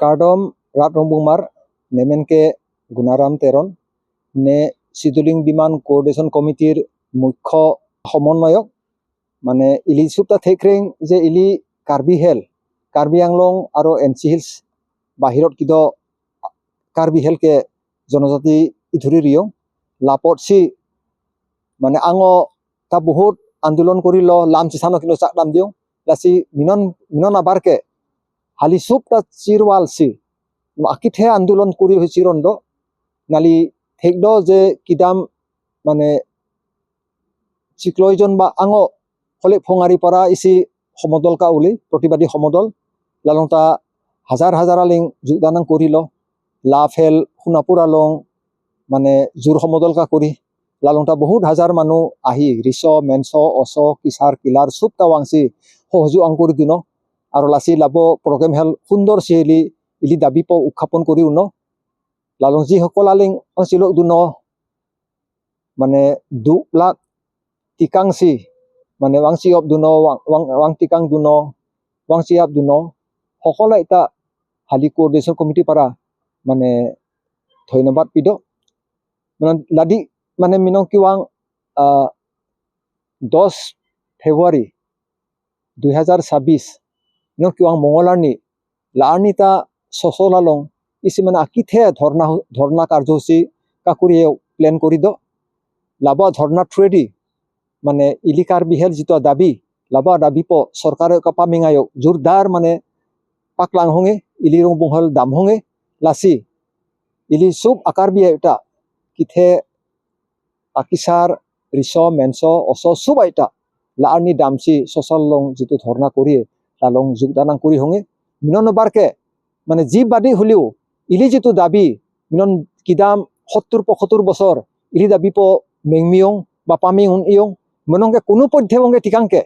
Kardom Rat Rombungmar Nemenke Gunaram Teron নে সিদুলিং বিমান coordination কমিটির মুখ্য সমন্বয়ক মানে ইলি সুপ্তা থেক্রেং যে ইলি কার্বি হেল কার্বি আংলং আর এনসি হিলস বাহিরত কিদ কার্বি হেলকে জনজাতি ইধুরি রিয়ং লাপট সি মানে আঙ তা বহুত আন্দোলন করিল লাম চিসানো কিন্তু চাক দাম দিও লাসি মিনন আবারকে হালি সুপ্তা চিরওয়াল সি আকিথে আন্দোলন করি হয়েছি রন্ড নালি থেকদ যে কিদাম মানে চিক্লয়জন বা আঙ হলে ফঙারি পৰা ইসি সমদল কা উলি প্রতিবাদী সমদল লালংতা হাজার হাজার আলিং যোগদান করিল লাফেল সোনাপুর আলং মানে জোর সমদল কা করি লালংতা বহুত হাজার মানুহ আহি রিস মেনস অস কিসার কিলার সব তাওয়াংসি সহযোগ আং কৰি দিন আৰু লাসি লাভ প্ৰগ্ৰেম হেল সুন্দৰ সিলি ইলি দাবী প উত্থাপন কৰি উন লালং যিসকল আলিং চিলক দুন মানে 2 লাখ টিকাংসি মানে ওয়াংসি অব দুন ওয়াং টিকাং দুন ওয়াংসি আপ দুন সকলে এটা হালি কোঅর্ডিনেশন কমিটি পারা মানে ধন্যবাদ পিদ মানে লাদি মানে মিনং কিওয়াং 10 ফেব্রুয়ারি 2026 মিনং কিওয়াং মঙ্গলারনি লারনি তা সসলালং ইসি মানে আকিথে ধর্না কার্যসূচী কাকুরি প্ল্যান করি দ লাবা ধর্না থ্রেডি মানে ইলি কার্বি হেল যিটো দাবি লাবা দাবি প সরকারে কাপামিঙায় জোরদার মানে পাকলাং হঙে ইলি রং বংহল দাম হঙে লাসি ইলি সুব আকার বিয়া এটা কিথে আকিসার রিস মেনস অস সুব আইটা লারনি দামসি সসাল লং যিটো ধর্না করিয়ে লালং যোগদান করি হঙে মিনন বারকে মানে জীব বাদী হলেও ইলি যিটো দাবি মিনন কিদাম 70-75 বছর ইলি দাবি প মেংমিয়ং বা পামিং ইয়ং মনংকে কোনো পধ্যে ঠিকাংকে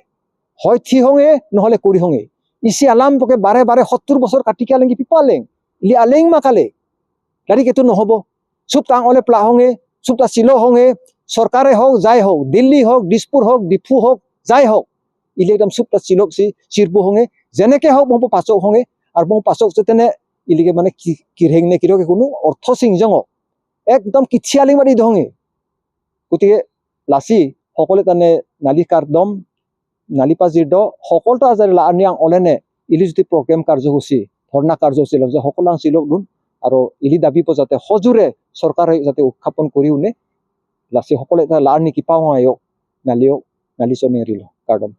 হয় থি হঙে নহলে করি হঙে ইসি আলাম পকে বারে বারে 70 বছর কাটিকে আলেঙ্গি পিপালেং ইলি আলেং মাকালে গাড়ি কেতু নহব সুপ তাং অলে প্লা হঙে সুপটা চিলো হঙে সরকারে হোক যাই হোক দিল্লি হোক দিসপুর হোক ডিফু হোক যাই হোক ইলি একদম সুপটা চিলক সি চিরবু হঙে যেনেকে হোক বং পাচক হঙে আর বং পাচক তেনে ইলিকে মানে কিরহেং নে কিরকে কোনো অর্থ সিংজং একদম কিছিয়ালিং বাদি দহঙে গতিকে লাসি সকলে তানে নালি কার্ডম নালি পাজির দ সকলটা আজারে লানি আং অলেনে ইলি যদি প্রগ্রাম কার্যসূচী ধর্ণা কার্যসূচী যে সকল আং চিলক দুন আর ইলি দাবি প যাতে সজুরে সরকারে যাতে উত্থাপন করি উনে লাসি সকলে লানি কিপাও আয়ক নালিও নালি চনি এরিল কার্ডম